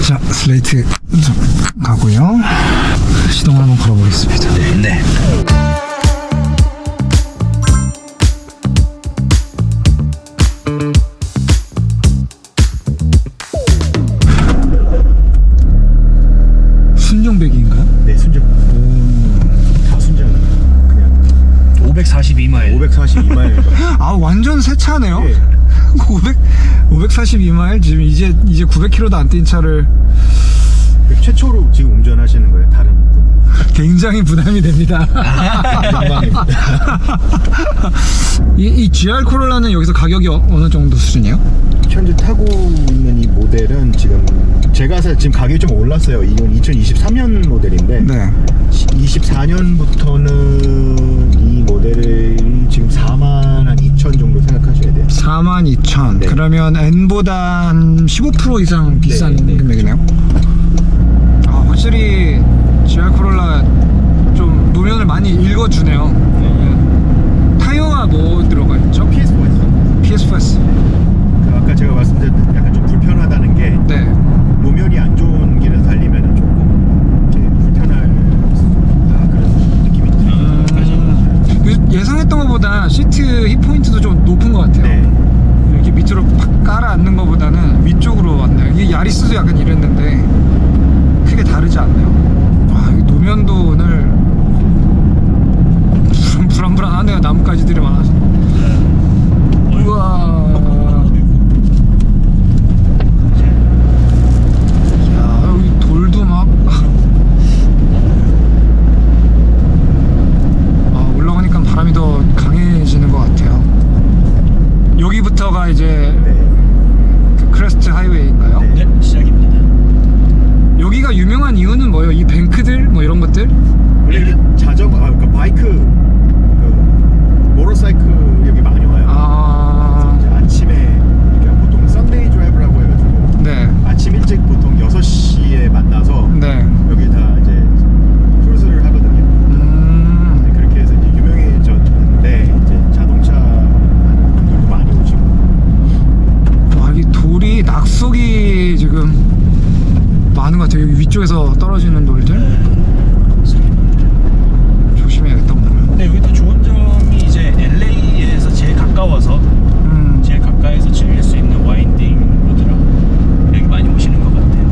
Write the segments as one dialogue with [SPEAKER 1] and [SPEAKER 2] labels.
[SPEAKER 1] 자, 슬레이트 가고요. 시동을 한번 걸어보겠습니다.
[SPEAKER 2] 네.
[SPEAKER 1] 순정배기인가요?
[SPEAKER 3] 네, 순정. 다 순정. 그냥
[SPEAKER 2] 542마일.
[SPEAKER 3] 542마일.
[SPEAKER 1] 아, 완전 새 차네요.
[SPEAKER 3] 예.
[SPEAKER 1] 542마일 지금 이제 900km도 안 뛴 차를
[SPEAKER 3] 최초로 지금 운전하시는 거예요, 다른 분?
[SPEAKER 1] 굉장히 부담이 됩니다.
[SPEAKER 3] 영광입니다.
[SPEAKER 1] 이 GR 코롤라는 여기서 가격이 어느 정도 수준이에요?
[SPEAKER 3] 현재 타고 있는 이 모델은 지금 제가 지금 가격이 좀 올랐어요. 이건 2023년 모델인데
[SPEAKER 1] 네.
[SPEAKER 3] 24년부터는 이 모델이 지금 42,000 정도 생각하셔야 돼요.
[SPEAKER 1] 42,000.
[SPEAKER 3] 네.
[SPEAKER 1] 그러면 N보다 한 15% 이상 비싼
[SPEAKER 3] 네.
[SPEAKER 1] 금액이네요. 아, 확실히 GR 코롤라 좀 노면을 많이 읽어주네요. 타이어가 뭐 들어가 있죠?
[SPEAKER 3] PS4에서
[SPEAKER 1] PS4S.
[SPEAKER 3] 아까 제가 말씀드렸던 약간 좀 불편하다는 게
[SPEAKER 1] 네.
[SPEAKER 3] 노면이 안 좋은 길에서 달리면 조금 이렇게 불편할 그런 느낌이 들어요.
[SPEAKER 1] 예상했던 것보다 시트 힙 포인트도 좀 높은 것 같아요.
[SPEAKER 3] 네.
[SPEAKER 1] 이렇게 밑으로 팍 깔아앉는 것보다는 위쪽으로 왔네요. 이게 야리스도 약간 이랬는데 크게 다르지 않네요. 와, 이 노면도 오늘 불안불안하네요. 나뭇가지들이 많아서. 우와. 야, 여기 돌도 막. 올라가니까 바람이 더 강해지는 것 같아요. 여기부터가 이제 그 크레스트 하이웨이인가요?
[SPEAKER 3] 네.
[SPEAKER 2] 네, 시작입니다.
[SPEAKER 1] 여기가 유명한 이유는 뭐예요? 이 뱅크들 뭐 이런 것들?
[SPEAKER 3] 원래 자전거, 그러니까 바이크, 모터사이클 여기 많이 와요.
[SPEAKER 1] 아,
[SPEAKER 3] 이제 아침에 그러니까 보통 썬데이 드라이브라고 해가지고
[SPEAKER 1] 네,
[SPEAKER 3] 아침 일찍 보통 6시에 만나서
[SPEAKER 1] 네.
[SPEAKER 3] 여기 다 이제 크루즈를 하거든요. 네, 그렇게 해서 이제 유명해졌는데 이제 자동차 하는 분들도 많이 오시고.
[SPEAKER 1] 와, 이 돌이 낙석이 지금 많은 것 같아요. 여기 위쪽에서 떨어지는 돌들. 조심해야겠다 오늘.
[SPEAKER 2] 근데 여기도 좋은 점이 이제 LA에서 제일 가까워서 제일 가까이서 즐길 수 있는 와인딩 로드라 여기 많이 오시는 것 같아요.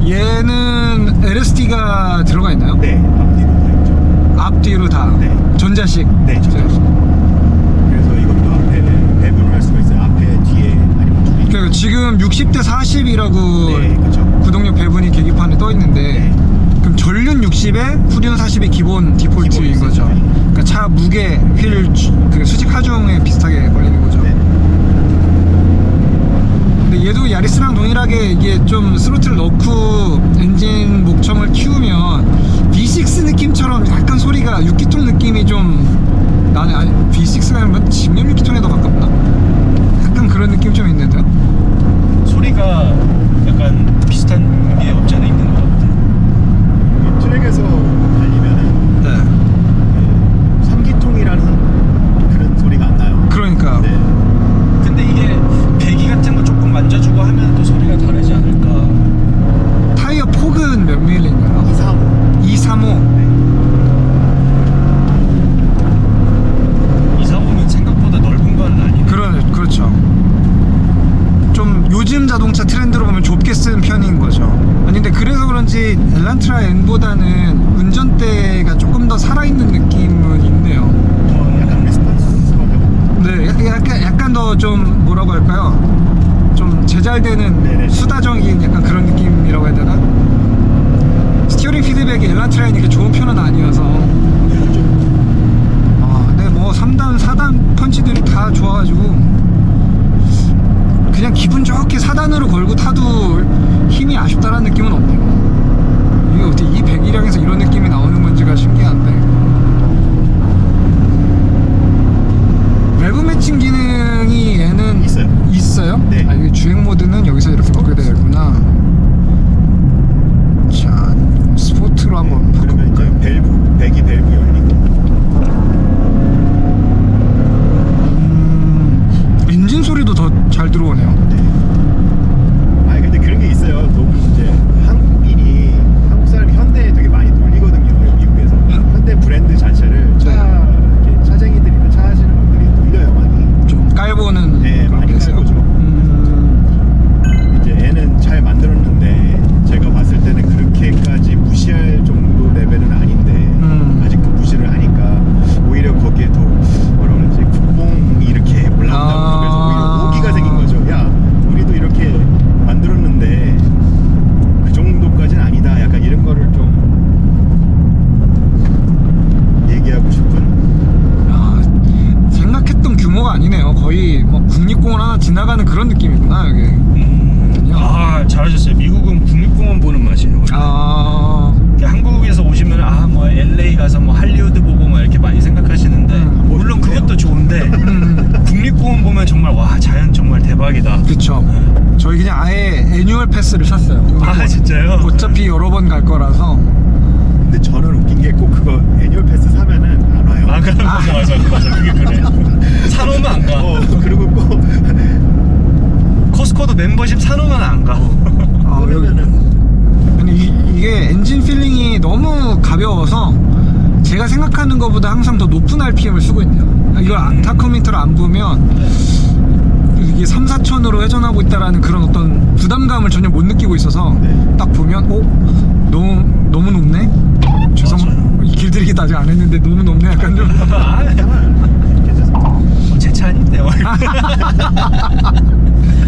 [SPEAKER 1] 얘는 LSD가 들어가 있나요?
[SPEAKER 3] 네, 앞뒤로 다 있죠.
[SPEAKER 1] 앞뒤로 다.
[SPEAKER 3] 네.
[SPEAKER 1] 전자식.
[SPEAKER 3] 네, 전자식. 그래서 이것도 앞에 배분을 할 수가 있어요. 앞에, 뒤에, 아니면 둘이.
[SPEAKER 1] 그러니까 지금 60대 40이라고
[SPEAKER 3] 네, 그렇죠.
[SPEAKER 1] 구동력 배분이 계기판에 떠 있는데,
[SPEAKER 3] 네.
[SPEAKER 1] 그럼 전륜 60에 후륜 40이 기본 디폴트인
[SPEAKER 3] 기본이
[SPEAKER 1] 거죠.
[SPEAKER 3] 있어요.
[SPEAKER 1] 그러니까 차 무게, 휠, 그 수직 하중에 비슷하게 걸리는 거죠.
[SPEAKER 3] 네.
[SPEAKER 1] 근데 얘도 야리스랑 동일하게 이게 좀 스로틀 넣고 엔진 목청을 키우면 V6 느낌처럼 약간 소리가 6기통 느낌이 좀 나는. 아니, V6가 아니면 직렬 6기통에 더 가깝나? 약간 그런 느낌 좀 있는데요.
[SPEAKER 2] 소리가 약간 비슷한 게 없지 않아 있는 것 같아요.
[SPEAKER 3] 트랙에서 달리면은
[SPEAKER 1] 네.
[SPEAKER 3] 3기통이라는 그런 소리가 안 나요.
[SPEAKER 1] 그러니까.
[SPEAKER 3] 네.
[SPEAKER 2] 근데 이게 배기 같은 거 조금 만져주고 하면 또 소리가 다르지 않을까.
[SPEAKER 1] 타이어 폭은 몇 밀리인가요?
[SPEAKER 3] 235.
[SPEAKER 1] 235.
[SPEAKER 3] 네.
[SPEAKER 2] 245면 생각보다 넓은 건 아니네.
[SPEAKER 1] 그렇죠. 좀 요즘 자동차 트렌드로 보면 좁게 쓴 편인 거죠. 아니 근데 그래서 그런지 엘란트라 N보다는 운전대가 조금 더 살아있는 느낌은 있네요.
[SPEAKER 3] 약간 레스폰스가 좀.
[SPEAKER 1] 네, 약간 더 좀 뭐라고 할까요? 좀 제잘되는
[SPEAKER 3] 네네.
[SPEAKER 1] 수다적인 약간 그런 느낌이라고 해야 되나? 스티어링 피드백이 엘란트라인 이렇게 좋은 편은 아니어서. 근데 뭐 3단, 4단 펀치들이 다 좋아가지고 그냥 기분 좋게 4단으로 걸고 타도 힘이 아쉽다라는 느낌은 없네요. 이게 어떻게 이 배기량에서 이런 느낌이 나오는 건지가 신기한데. 외부 매칭 기능이 얘는 있어요?
[SPEAKER 3] 네.
[SPEAKER 1] 아, 이게 주행 모드는 여기서 이렇게 넣게 되겠구나. 자, 스포트로 한번
[SPEAKER 3] 그러면 이제
[SPEAKER 1] 바꿔볼까요?
[SPEAKER 3] 밸브
[SPEAKER 1] 스쳐 지나가는 그런 느낌이구나 여기.
[SPEAKER 2] 아 잘하셨어요. 미국은 국립공원 보는 맛이에요.
[SPEAKER 1] 아,
[SPEAKER 2] 한국에서 오시면 뭐 LA 가서 뭐 할리우드 보고 막 이렇게 많이 생각하시는데 물론 그것도 좋은데 국립공원 보면 정말 와 자연 정말 대박이다.
[SPEAKER 1] 그쵸. 저희 그냥 아예 애뉴얼 패스를 샀어요.
[SPEAKER 2] 아 진짜요?
[SPEAKER 1] 어차피 여러 번 갈 거라서.
[SPEAKER 3] 근데 저는 웃긴 게 꼭 그거 애니얼 패스 사면은 안 와요.
[SPEAKER 2] 아 그럼 맞아 그게 그래. 사놓으면 안 가.
[SPEAKER 3] 그리고 꼭
[SPEAKER 2] 코스코도 멤버십 사놓으면 안 가.
[SPEAKER 3] 그러면은
[SPEAKER 1] 근데 이게 엔진 필링이 너무 가벼워서 제가 생각하는 것보다 항상 더 높은 RPM을 쓰고 있네요. 이걸 타코미터를 안 보면 이게 3, 4천으로 회전하고 있다라는 그런 어떤 부담감을 전혀 못 느끼고 있어서
[SPEAKER 3] 네.
[SPEAKER 1] 딱 보면 너무 높네?
[SPEAKER 2] 맞아요.
[SPEAKER 1] 이 길들이기도 아직 안 했는데 너무 높네 약간 좀.
[SPEAKER 2] 제 차 아닌데요.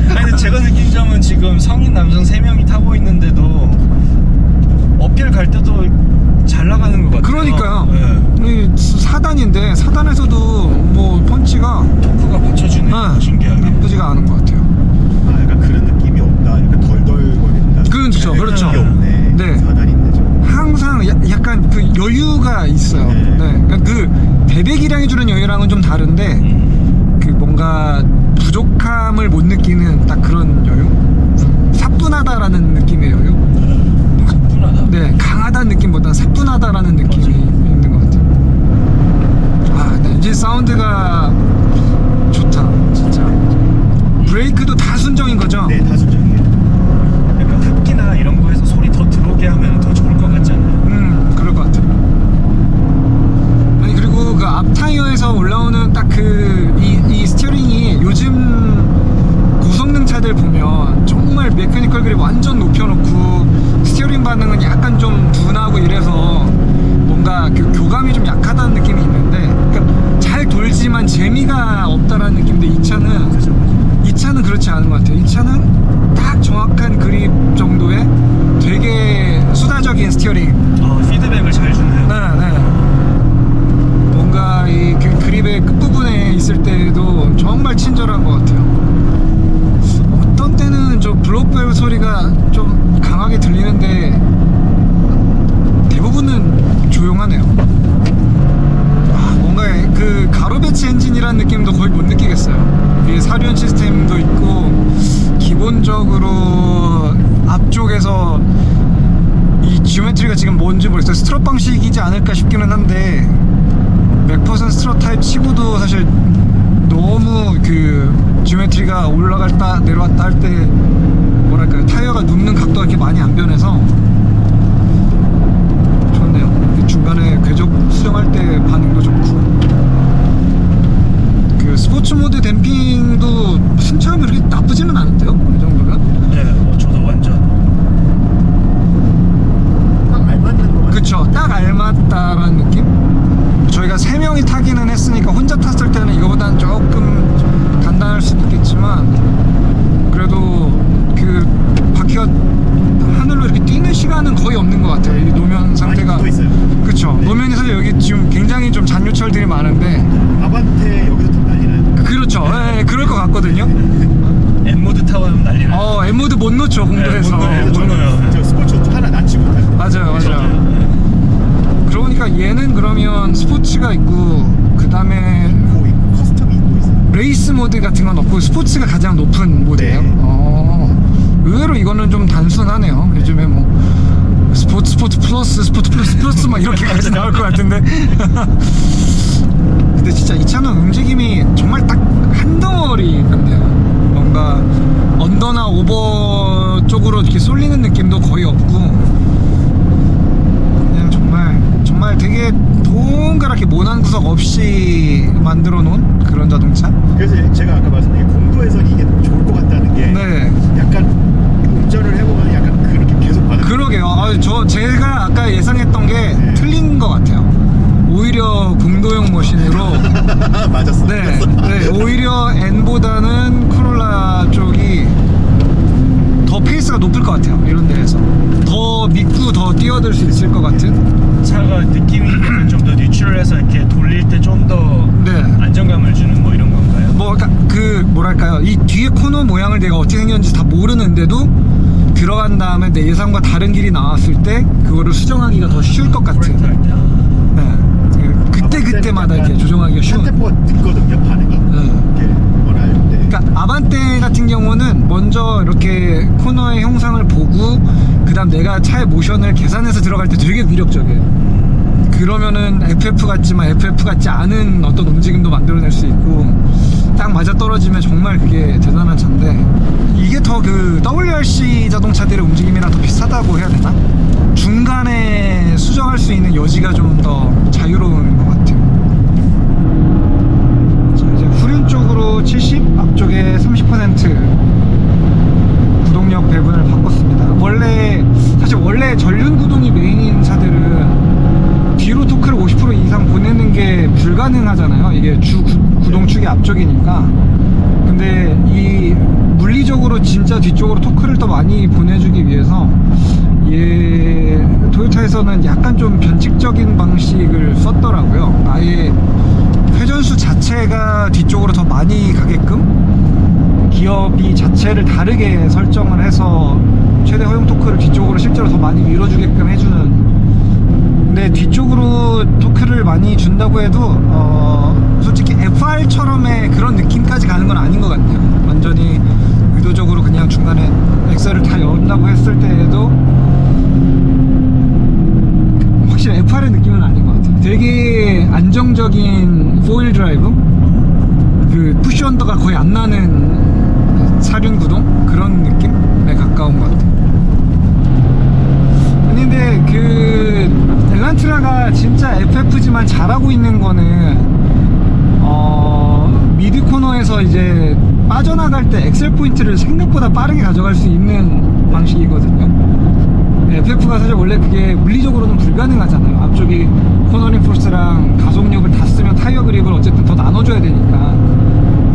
[SPEAKER 2] 아니 근데 제가 느낀 점은 지금 성인 남성 3명이 타고 있는데도 어필 갈 때도 잘 나가는 것 같아요.
[SPEAKER 1] 그러니까요.
[SPEAKER 2] 네.
[SPEAKER 1] 이 4단인데 4단에서도 뭐 펀치가
[SPEAKER 2] 토크가 받쳐주네. 신기하게.
[SPEAKER 1] 나쁘지가 않은 것 같아요.
[SPEAKER 3] 아 약간 그런 느낌이 없다. 약간 덜덜거린다.
[SPEAKER 1] 그렇죠, 그렇죠.
[SPEAKER 3] 그게 없네.
[SPEAKER 1] 네.
[SPEAKER 3] 4단인데 좀.
[SPEAKER 1] 항상 약간 그 여유가 있어요.
[SPEAKER 3] 네.
[SPEAKER 1] 네. 그러니까 그 배배기량이 주는 여유랑은 좀 다른데 그 뭔가 부족함을 못 느끼는 딱 그런 여유? 사뿐하다라는 느낌의 여유?
[SPEAKER 2] 사뿐하다.
[SPEAKER 1] 네, 강하다는 느낌보다는 사뿐하다라는 느낌이 있는 것 같아요. 아, 네, 이제 사운드가 좋다, 진짜. 브레이크도 다 순정인 거죠?
[SPEAKER 3] 네, 다 순정이에요.
[SPEAKER 2] 약간 흡기나 이런 거에서 소리 더 들어오게 하면 더 좋을 것 같지 않나요?
[SPEAKER 1] 그럴 것 같아요. 아니 그리고 그 앞 타이어에서 올라오는 딱 이 스티어링이 요즘 고성능 차들 보면 정말 메커니컬 그립 완전 높여놓고 스티어링 반응은 약간 좀 둔하고 이래서 뭔가 그 교감이 좀 약하다는 느낌이 있는데, 그러니까 잘 돌지만 재미가 없다라는 느낌인데 이 차는 그렇지 않은 것 같아요. 이 차는 딱 정확한 그립 정도의 되게 수다적인 스티어링.
[SPEAKER 2] 피드백을 잘 주네요.
[SPEAKER 1] 네. 뭔가 이 그립의 끝부분에 있을 때도 정말 친절한 것 같아요. 어떤 때는 저 블록벨 소리가 좀 강하게 들리는데 대부분은 조용하네요. 뭔가 그 가로 배치 엔진이라는 느낌도 거의 못 느끼겠어요. 위에 사륜 시스템도 있고 기본적으로 앞쪽에서 이 지오메트리가 지금 뭔지 모르겠어요. 스트럿 방식이지 않을까 싶기는 한데 맥퍼슨 스트럿 타입 치고도 사실 너무 그 지오메트리가 올라갔다 내려왔다 할 때 뭐랄까요, 타이어가 눕는 각도가 이렇게 많이 안 변해서 좋네요. 중간에 궤적 수정할 때 반응도 좋고, 그 스포츠 모드 댐핑도 승차감이 그렇게 나쁘지는 않은데요, 이 정도면?
[SPEAKER 2] 네, 저도 완전.
[SPEAKER 3] 딱 알맞는 거 같아요.
[SPEAKER 1] 그쵸, 딱 알맞다라는 느낌? 저희가 3명이 타기는 했으니까 혼자 탔을 때는 이거보다는 조금 단단할 수도 있겠지만 그래도 그 바퀴가 하늘로 이렇게 뛰는 시간은 거의 없는 것 같아요. 이 노면 상태가.
[SPEAKER 3] 많이 붙어 있어요.
[SPEAKER 1] 그쵸.
[SPEAKER 3] 네.
[SPEAKER 1] 노면에서 여기 지금 굉장히 좀 잔유철들이 많은데.
[SPEAKER 3] 아반떼 여기서 좀 난리나요.
[SPEAKER 1] 그렇죠. 예, 그럴 것 같거든요.
[SPEAKER 2] M모드 타고 하면 난리 나요.
[SPEAKER 1] M모드 못 놓죠, 공도에서.
[SPEAKER 2] 못
[SPEAKER 3] 그래서 저는 저 스포츠 하나 낮추고 타요.
[SPEAKER 1] 맞아요. 그러니까 얘는 그러면 스포츠가 있고, 그 다음에
[SPEAKER 3] 고 있고 커스텀이 있고 있어요.
[SPEAKER 1] 레이스 모드 같은 건 없고 스포츠가 가장 높은 모드예요.
[SPEAKER 3] 네.
[SPEAKER 1] 의외로 이거는 좀 단순하네요. 요즘에 뭐 스포츠 플러스 막 이렇게까지 나올 것 같은데. 근데 진짜 이 차는 움직임이 정말 딱 한 덩어리 같네요. 뭔가 언더나 오버 쪽으로 이렇게 쏠리는 느낌도 거의 없고, 그냥 정말 되게 동그랗게 모난 구석 없이 만들어 놓은 그런 자동차.
[SPEAKER 3] 그래서 제가 아까 말씀드린 공도에선 이게 좋을 것 같다는 게
[SPEAKER 1] 네.
[SPEAKER 3] 약간 운전을 해보면 약간 그렇게 계속 받아.
[SPEAKER 1] 그러게요. 제가 아까 예상했던 게
[SPEAKER 3] 네.
[SPEAKER 1] 틀린 것 같아요. 오히려 공도용 머신으로
[SPEAKER 3] 맞았어.
[SPEAKER 1] 네, 오히려 N보다는 코롤라 쪽이 더 페이스가 높을 것 같아요. 이런 데에서 더 믿고 더 뛰어들 수 있을 것 같은.
[SPEAKER 2] 차가 느낌이 좀 더 뉴트럴해서 이렇게 돌릴 때 좀 더
[SPEAKER 1] 네.
[SPEAKER 2] 안정감을 주는 뭐 이런 건가요?
[SPEAKER 1] 뭐 그 뭐랄까요, 이 뒤에 코너 모양을 내가 어떻게 생겼는지 다 모르는데도 들어간 다음에 내 예상과 다른 길이 나왔을 때 그거를 수정하기가 더 쉬울 것 같은. 네. 그때마다 이렇게 조정하기가 쉬운.
[SPEAKER 3] 한 템포가 늦거든요, 반응이. 이렇게 뭐랄 때.
[SPEAKER 1] 그러니까 아반떼 같은 경우는 먼저 이렇게 코너의 형상을 보고 그다음 내가 차의 모션을 계산해서 들어갈 때 되게 위력적이에요. 그러면은 FF 같지만 FF 같지 않은 어떤 움직임도 만들어낼 수 있고 딱 맞아 떨어지면 정말 그게 대단한 차인데, 이게 더 그 WRC 자동차들의 움직임이랑 더 비슷하다고 해야 되나? 중간에 수정할 수 있는 여지가 좀 더 자유로운 것 같아요. 자, 이제 후륜 쪽으로 70, 앞쪽에 30% 구동력 배분을 바꿨습니다. 사실 원래 전륜 구동이 메인인 차들은 뒤로 토크를 50% 이상 보내는 게 불가능하잖아요. 이게 주 구동축이 앞쪽이니까. 근데 이 물리적으로 진짜 뒤쪽으로 토크를 더 많이 보내주기 위해서 토요타에서는 약간 좀 변칙적인 방식을 썼더라고요. 아예 회전수 자체가 뒤쪽으로 더 많이 가게끔 기업이 자체를 다르게 설정을 해서 최대 허용 토크를 뒤쪽으로 실제로 더 많이 밀어주게끔 해주는. 근데 뒤쪽으로 토크를 많이 준다고 해도 솔직히 FR처럼의 그런 느낌까지 가는 건 아닌 것 같아요. 완전히 의도적으로 그냥 중간에 엑셀을 다 연다고 했을 때에도 확실히 FR의 느낌은 아닌 것 같아요. 되게 안정적인 4휠 드라이브, 그 푸시 언더가 거의 안 나는 사륜 구동, 그런 느낌에 가까운 것 같아요. 근데 그 엘란트라가 진짜 FF지만 잘하고 있는 거는 미드 코너에서 이제 빠져나갈 때 엑셀 포인트를 생각보다 빠르게 가져갈 수 있는 방식이거든요. FF가 사실 원래 그게 물리적으로는 불가능하잖아요. 앞쪽이 코너링 포스랑 가속력을 다 쓰면 타이어 그립을 어쨌든 더 나눠줘야 되니까.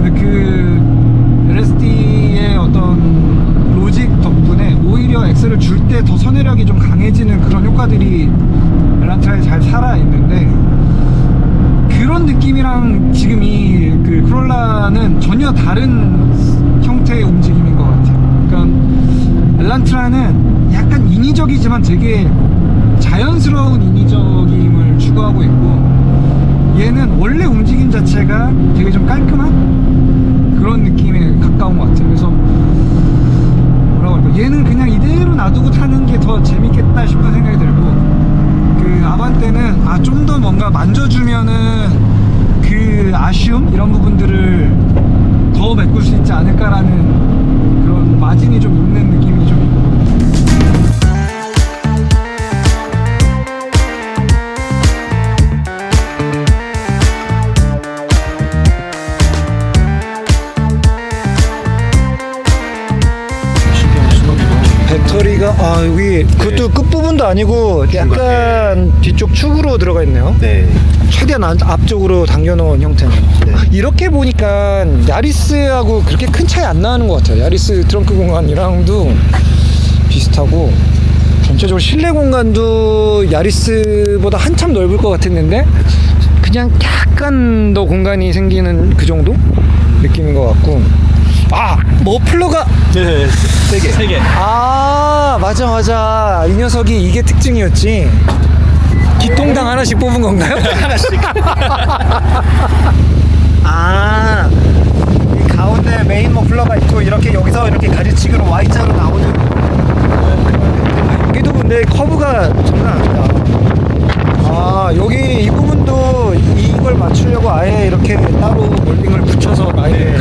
[SPEAKER 1] 근데 그 LSD의 어떤 로직 덕분에 오히려 엑셀을 줄 때 더 선회력이 좀 강해지는 그런 효과들이 엘란트라에 잘 살아있는데, 그런 느낌이랑 지금 이 그 크롤라는 전혀 다른 형태의 움직임인 것 같아요. 그러니까 엘란트라는 약간 인위적이지만 되게 자연스러운 인위적임을 추구하고 있고, 얘는 원래 움직임 자체가 되게 좀 깔끔한 그런 느낌에 가까운 것 같아요. 그래서 뭐라고 할까, 얘는 그냥 이대로 놔두고 타는 게 더 재밌겠다 싶은 생각이 들고, 그 아반떼는 좀 더 뭔가 만져주면은 그 아쉬움 이런 부분들을 더 메꿀 수 있지 않을까라는 그런 마진이 좀 있는 느낌이 좀 있고. 배터리가 여기 그것도 끝부분도 아니고 약간 뒤쪽 축으로 들어가 있네요.
[SPEAKER 3] 네.
[SPEAKER 1] 최대한 앞쪽으로 당겨놓은 형태네요.
[SPEAKER 3] 네.
[SPEAKER 1] 이렇게 보니까 야리스하고 그렇게 큰 차이 안 나는 것 같아요. 야리스 트렁크 공간이랑도 비슷하고, 전체적으로 실내 공간도 야리스보다 한참 넓을 것 같았는데 그냥 약간 더 공간이 생기는 그 정도 느낌인 것 같고. 머플러가
[SPEAKER 3] 네. 세 개.
[SPEAKER 1] 맞아. 이 녀석이 이게 특징이었지. 기통당 하나씩 뽑은 건가요?
[SPEAKER 3] 하나씩.
[SPEAKER 1] 이 가운데 메인 머플러가 있고, 이렇게 여기서 이렇게 가지치기로 Y자로 나오는. 여기도 근데 커브가 장난 아니다. 여기 이 부분도 이걸 맞추려고 아예 이렇게 따로 몰딩을 붙여서 아예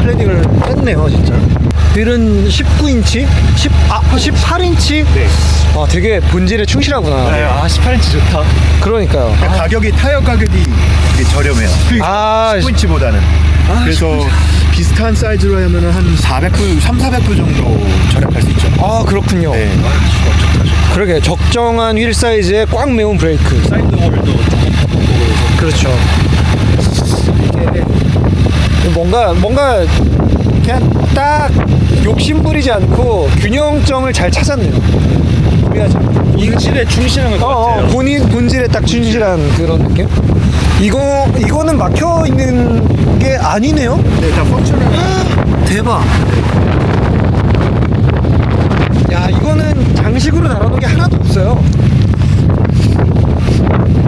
[SPEAKER 1] 클래딩을 뺐네요, 진짜. 들은 19인치? 18인치?
[SPEAKER 3] 네.
[SPEAKER 1] 되게 본질에 충실하구나.
[SPEAKER 3] 네, 18인치 좋다.
[SPEAKER 1] 그러니까요.
[SPEAKER 3] 타이어 가격이 되게 저렴해요. 19인치보다는. 그래서 비슷한 사이즈로 하면은 한 400불, 300~400불 정도 절약할 수 있죠.
[SPEAKER 1] 그렇군요.
[SPEAKER 3] 네. 좋다.
[SPEAKER 1] 그러게, 적정한 휠 사이즈에 꽉 매운 브레이크.
[SPEAKER 2] 사이드 홀도 조금
[SPEAKER 1] 그렇죠. 이게 뭔가 그냥 딱 욕심 부리지 않고 균형점을 잘 찾았네요. 무리하지 않아.
[SPEAKER 2] 본질에 충실한 것 같아요.
[SPEAKER 1] 본질에 딱 충실한 그런 느낌? 이거는 막혀 있는 게 아니네요?
[SPEAKER 3] 네, 다 펑셔널.
[SPEAKER 1] 대박. 야, 이거는 장식으로 달아놓은 게 하나도 없어요.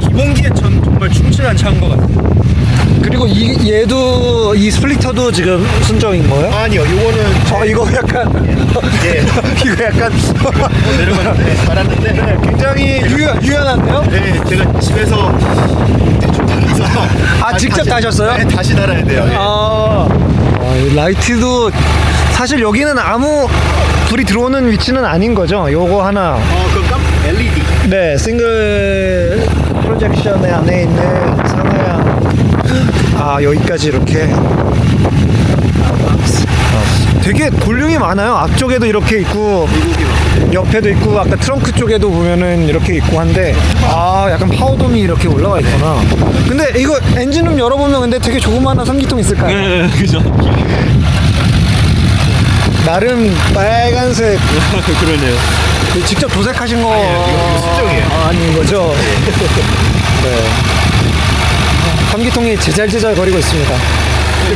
[SPEAKER 2] 기본기에 전 정말 충실한 차인 것 같아요.
[SPEAKER 1] 그리고 얘도 이 스플리터도 지금 순정인 거예요?
[SPEAKER 3] 아니요, 요거는
[SPEAKER 1] 이거 약간
[SPEAKER 3] 예.
[SPEAKER 1] 이거 약간
[SPEAKER 3] 내려갔는데 달았는데
[SPEAKER 1] 굉장히 유연한데요?
[SPEAKER 3] 네, 제가 집에서 대충 달아서
[SPEAKER 1] 직접
[SPEAKER 3] 다시-
[SPEAKER 1] 다셨어요?
[SPEAKER 3] 네, 다시 달아야 돼요. 예.
[SPEAKER 1] 이 라이트도 사실 여기는 아무 불이 들어오는 위치는 아닌 거죠? 요거 하나.
[SPEAKER 3] 그건 LED.
[SPEAKER 1] 네, 싱글 프로젝션에 안에 있는 상하향. 여기까지 이렇게. 되게 볼륨이 많아요. 앞쪽에도 이렇게 있고, 옆에도 있고, 아까 트렁크 쪽에도 보면은 이렇게 있고 한데, 약간 파워돔이 이렇게 올라가 있구나. 근데 이거 엔진룸 열어보면 근데 되게 조그마한 3기통 있을까요?
[SPEAKER 2] 네, 그죠.
[SPEAKER 1] 나름 빨간색.
[SPEAKER 2] 그러네요.
[SPEAKER 1] 직접 도색하신 거
[SPEAKER 3] 이거 수정이에요.
[SPEAKER 1] 아닌 거죠? 네. 3기통이 제잘제잘 거리고 있습니다.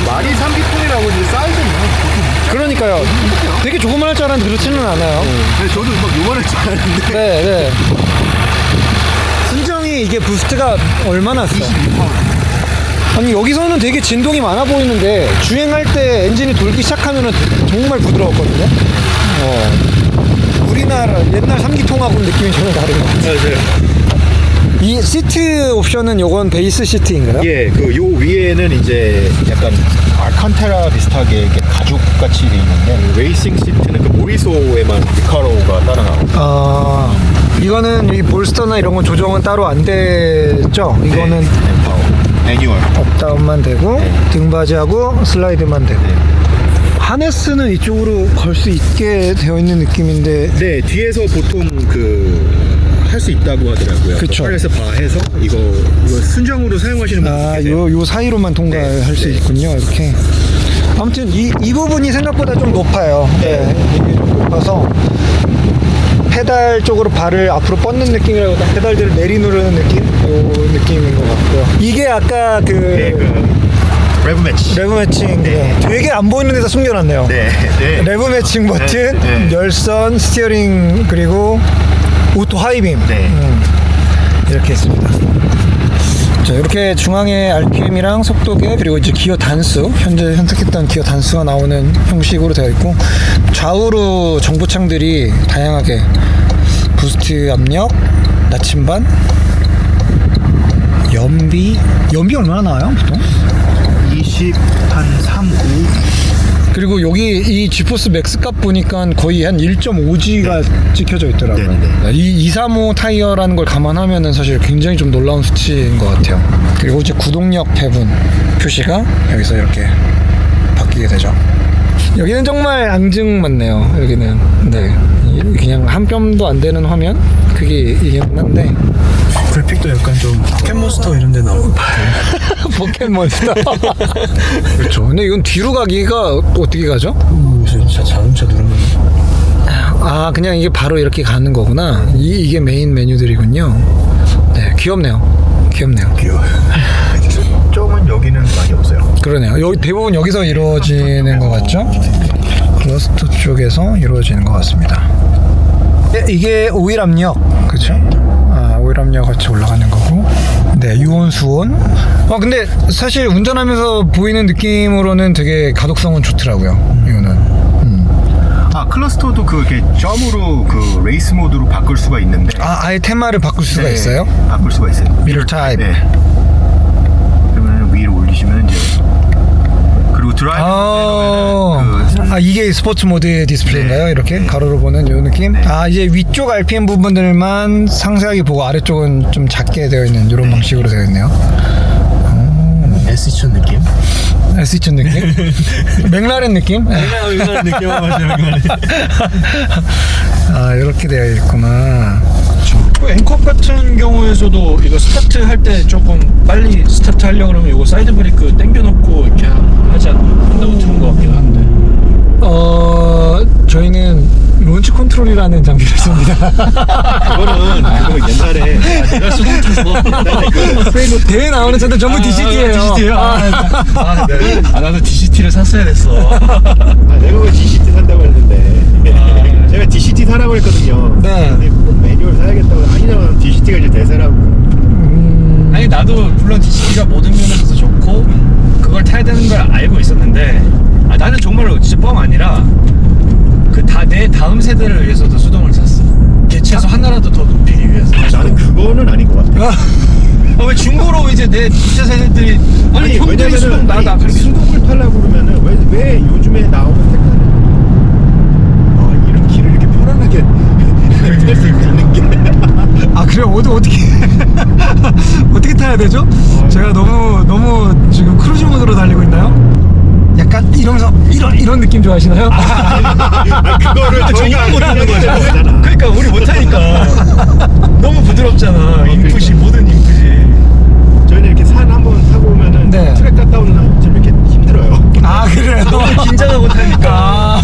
[SPEAKER 3] 말이 3기통이라고 이제 사이즈는
[SPEAKER 1] 그러니까요. 되게 조그만할 줄 알았는데 그렇지는 않아요.
[SPEAKER 3] 저도 막 요만할 줄 알았는데
[SPEAKER 1] 네. 순정이 이게 부스트가 얼마나 써? 아니 여기서는 되게 진동이 많아 보이는데 주행할 때 엔진이 돌기 시작하면은 정말 부드러웠거든요. 우리나라 옛날 3기통하고는 느낌이 전혀 다른 것 같아요.
[SPEAKER 3] 맞아요.
[SPEAKER 1] 이 시트 옵션은 요건 베이스 시트인가요?
[SPEAKER 3] 예, 그 요 위에는 이제 약간 알칸테라 비슷하게 이렇게 가죽같이 돼 있는데 레이싱 시트는 그 모리소에만 리카로가 따라 나오고
[SPEAKER 1] 이거는 이 볼스터나 이런 건 조정은 따로 안 되죠? 이거는
[SPEAKER 3] 매뉴얼.
[SPEAKER 1] 업다운만 되고
[SPEAKER 3] 네.
[SPEAKER 1] 등받이하고 슬라이드만 되고 하네스는 이쪽으로 걸 수 있게 되어 있는 느낌인데
[SPEAKER 3] 네, 뒤에서 보통 그 할 수 있다고 하더라고요.
[SPEAKER 1] 그쵸.
[SPEAKER 3] 팔에서 바해서 이거 순정으로 사용하시는 분들 계세요.
[SPEAKER 1] 요 사이로만 통과할
[SPEAKER 3] 네.
[SPEAKER 1] 수 있군요. 이렇게. 아무튼 이 부분이 생각보다 좀 높아요. 네. 이게 좀 높아서 페달 쪽으로 발을 앞으로 뻗는 느낌이라고 페달들을 내리누르는 느낌? 요 느낌인 것 같고요. 이게 아까
[SPEAKER 3] 네, 레브 매치.
[SPEAKER 1] 레브 매칭
[SPEAKER 3] 네.
[SPEAKER 1] 되게 안 보이는 데다 숨겨놨네요.
[SPEAKER 3] 네, 네.
[SPEAKER 1] 레브 매칭 버튼,
[SPEAKER 3] 네.
[SPEAKER 1] 열선, 스티어링 그리고 오토 하이빔
[SPEAKER 3] 네.
[SPEAKER 1] 이렇게 있습니다. 자, 이렇게 중앙에 RPM이랑 속도계 그리고 이제 기어 단수 현재 선택했던 기어 단수가 나오는 형식으로 되어 있고 좌우로 정보창들이 다양하게 부스트 압력, 나침반, 연비 얼마나 나와요 보통?
[SPEAKER 3] 20, 한 3, 5.
[SPEAKER 1] 그리고 여기 이 지포스 맥스 값 보니까 거의 한 1.5G가 찍혀져 있더라고요.
[SPEAKER 3] 네네.
[SPEAKER 1] 이 235 타이어라는 걸 감안하면은 사실 굉장히 좀 놀라운 수치인 것 같아요. 그리고 이제 구동력 배분 표시가 여기서 이렇게 바뀌게 되죠. 여기는 정말 앙증맞네요. 여기는 네 그냥 한 뼘도 안 되는 화면 크기이긴 한데
[SPEAKER 2] 그래픽도 약간 좀 포켓몬스터 이런 데 나오고.
[SPEAKER 1] 포켓몬스터. 그렇죠. 근데 이건 뒤로 가기가 어떻게 가죠?
[SPEAKER 2] 진짜 자동차 누르면.
[SPEAKER 1] 그냥 이게 바로 이렇게 가는 거구나. 이게 메인 메뉴들이군요. 네, 귀엽네요.
[SPEAKER 3] 귀여워요. 점은 여기는 많이 없어요.
[SPEAKER 1] 그러네요. 여기 대부분 여기서 이루어지는 것 같죠? 클러스터 쪽에서 이루어지는 것 같습니다. 네, 이게 오일 압력, 그렇죠? 오일 압력 같이 올라가는 거고. 네, 유온, 수온. 근데 사실 운전하면서 보이는 느낌으로는 되게 가독성은 좋더라고요. 이거는.
[SPEAKER 3] 클러스터도 그게 점으로 그 레이스 모드로 바꿀 수가 있는데.
[SPEAKER 1] 아예 테마를 바꿀 수가
[SPEAKER 3] 네,
[SPEAKER 1] 있어요?
[SPEAKER 3] 바꿀 수가 있어요.
[SPEAKER 1] 미러 타입.
[SPEAKER 3] 네. 그러면 위로 올리시면 이제 그리고 드라이브
[SPEAKER 1] 이게 스포츠 모드 디스플레이인가요?
[SPEAKER 3] 네.
[SPEAKER 1] 이렇게
[SPEAKER 3] 네.
[SPEAKER 1] 가로로 보는 이 느낌? 이제 위쪽 RPM 부분들만 상세하게 보고 아래쪽은 좀 작게 되어 있는 이런 방식으로 되어 있네요.
[SPEAKER 2] S2000 느낌?
[SPEAKER 1] S2000 느낌? 맥라렌 느낌?
[SPEAKER 2] 이런 느낌 맞아요.
[SPEAKER 1] 이렇게 되어 있구나.
[SPEAKER 2] 앵컵 같은 경우에서도 이거 스타트 할 때 조금 빨리 스타트 하려고 그러면 이거 사이드 브레이크 당겨놓고 이렇게 하지 않는다고 들은 것 같기도 한데.
[SPEAKER 1] 저희는 론치 컨트롤이라는 장비를 씁니다.
[SPEAKER 3] 그거는 그거 옛날에
[SPEAKER 2] 내가 쓰고 있었어.
[SPEAKER 1] 대회 나오는 차들 전부 DCT예요.
[SPEAKER 2] DCT예요? 나도 DCT를 샀어야 됐어.
[SPEAKER 3] 내가 왜 DCT 산다고 했는데 제가 DCT 사라고 했거든요.
[SPEAKER 1] 네.
[SPEAKER 3] 근데 꼭 매뉴얼 사야겠다고 아니면 DCT가 이제 대세라고.
[SPEAKER 2] 아니 나도 물론 DCT가 모든 면에서 좋고 그걸 타야 되는 걸 알고 있었는데 나는 정말로 진짜 뻥 아니라 내 다음 세대를 위해서도 수동을 샀어. 개체수 하나라도 더 높이기 위해서.
[SPEAKER 3] 나는 그거는 아닌 것 같아.
[SPEAKER 2] 왜 중고로 이제 내 부자 세대들이 아니 형들이 수동 나다 그렇게
[SPEAKER 3] 수동을 타려고 그러면은 왜 요즘에 나오는 택배는 이런 길을 이렇게 편안하게 탈 수 있는 게
[SPEAKER 1] 아 그래요? 어떻게 어떻게 타야 되죠? 제가 너무 지금 크루즈 모드로 달리고 있나요? 약간 이러면서 이런 느낌 좋아하시나요?
[SPEAKER 3] 그거를
[SPEAKER 2] 저희가
[SPEAKER 3] 못하는 거죠.
[SPEAKER 2] 그러니까 우리 못하니까 너무 부드럽잖아. 인풋이 모든 인풋이.
[SPEAKER 3] 저희는 이렇게 산 한번 타고 오면은
[SPEAKER 1] 네.
[SPEAKER 3] 트랙 갔다 오는 좀 이렇게 힘들어요.
[SPEAKER 1] 아 그래요?
[SPEAKER 2] 너무 긴장하고 타니까.